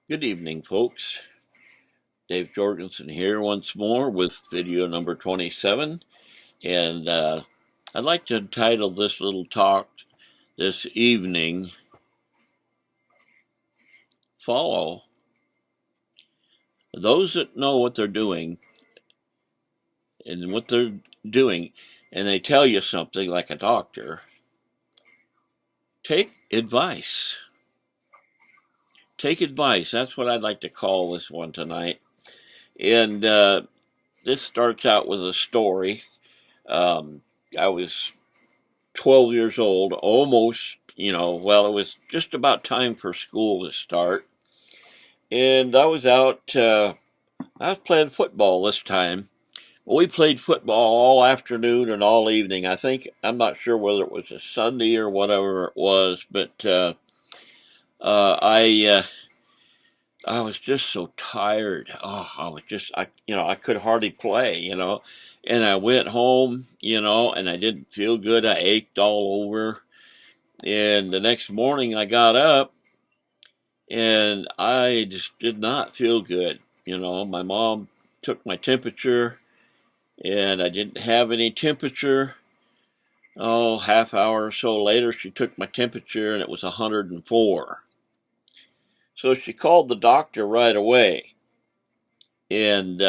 Good evening, folks. Dave Jorgensen here once more with video number 27. And I'd like to title this little talk this evening, Follow Those That Know What They're Doing and What They're Doing, and they tell you something like a doctor. Take advice. Take advice. That's what I'd like to call this one tonight. And this starts out with a story. I was 12 years old, almost, it was just about time for school to start. And I was out, I was playing football this time. Well, we played football all afternoon and all evening. I'm not sure whether it was a Sunday or whatever it was, but uh, I, uh, I was just so tired. Oh, I could hardly play, And I went home, and I didn't feel good. I ached all over. And the next morning I got up and I just did not feel good. My mom took my temperature and I didn't have any temperature. Oh, half hour or so later, she took my temperature and it was 104. So she called the doctor right away. And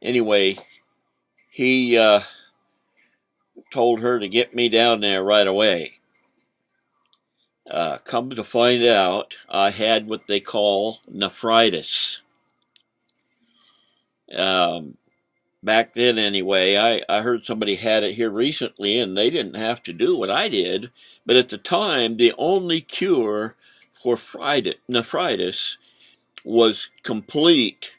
anyway, he told her to get me down there right away. Come to find out, I had what they call nephritis. Back then, anyway, I heard somebody had it here recently, and they didn't have to do what I did. But at the time, the only cure for nephritis was complete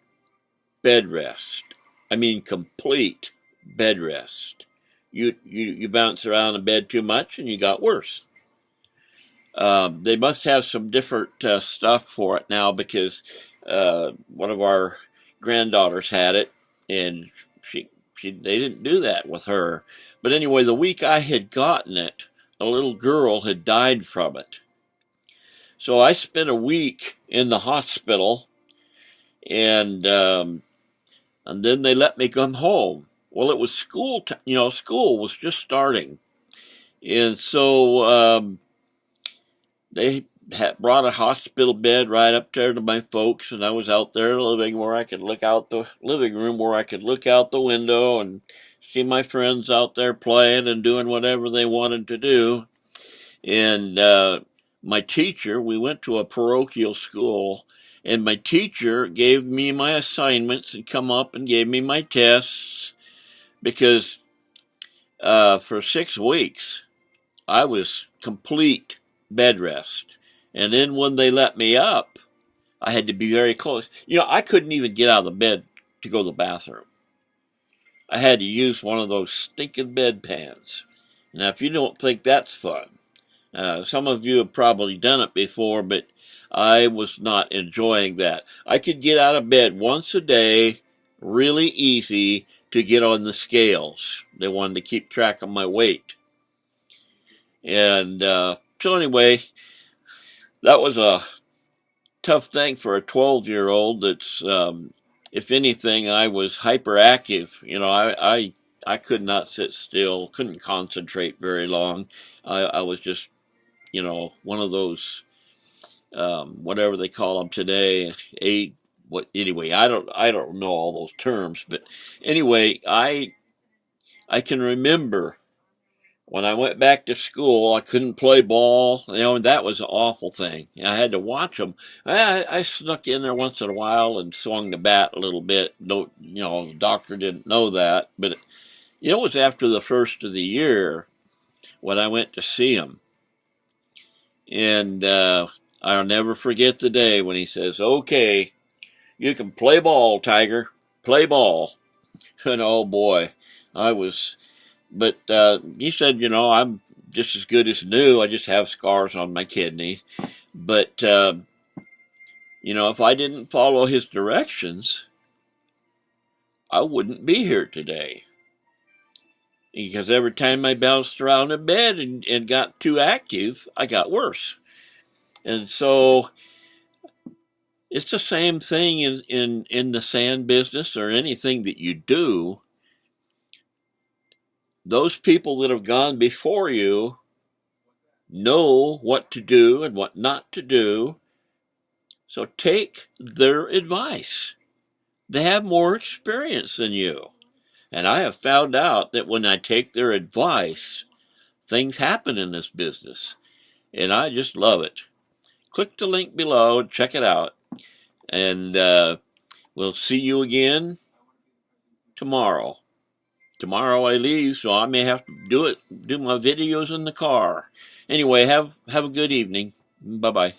bed rest. I mean, complete bed rest. You bounce around in bed too much, and you got worse. They must have some different stuff for it now because one of our granddaughters had it, and they didn't do that with her. But anyway, the week I had gotten it, a little girl had died from it. So I spent a week in the hospital, and then they let me come home. Well, it was school, school was just starting, and so they had brought a hospital bed right up there to my folks, and I was out there in the living room where I could look out the window and see my friends out there playing and doing whatever they wanted to do. And my teacher, we went to a parochial school, and my teacher gave me my assignments and come up and gave me my tests because for 6 weeks I was complete bed rest. And then when they let me up, I had to be very close. I couldn't even get out of the bed to go to the bathroom. I had to use one of those stinking bedpans. Now, if you don't think that's fun, some of you have probably done it before, but I was not enjoying that. I could get out of bed once a day, really easy, to get on the scales. They wanted to keep track of my weight. And so anyway, that was a tough thing for a 12-year-old that's, if anything, I was hyperactive. I could not sit still, couldn't concentrate very long. I was just, one of those, whatever they call them today, anyway, I don't know all those terms, but anyway, I can remember when I went back to school, I couldn't play ball, and that was an awful thing. I had to watch them. I snuck in there once in a while and swung the bat a little bit. No, the doctor didn't know that, but it was after the first of the year when I went to see him, and I'll never forget the day when he says, "Okay, you can play ball, Tiger, play ball." And oh boy, I was. But he said, I'm just as good as new. I just have scars on my kidney. But, if I didn't follow his directions, I wouldn't be here today. Because every time I bounced around in bed and got too active, I got worse. And so It's the same thing in the sand business or anything that you do. Those people that have gone before you know what to do and what not to do. So take their advice. They have more experience than you. And I have found out that when I take their advice, things happen in this business. And I just love it. Click the link below, check it out. And we'll see you again tomorrow. Tomorrow I leave, so I may have to do my videos in the car. Anyway, have a good evening. Bye-bye.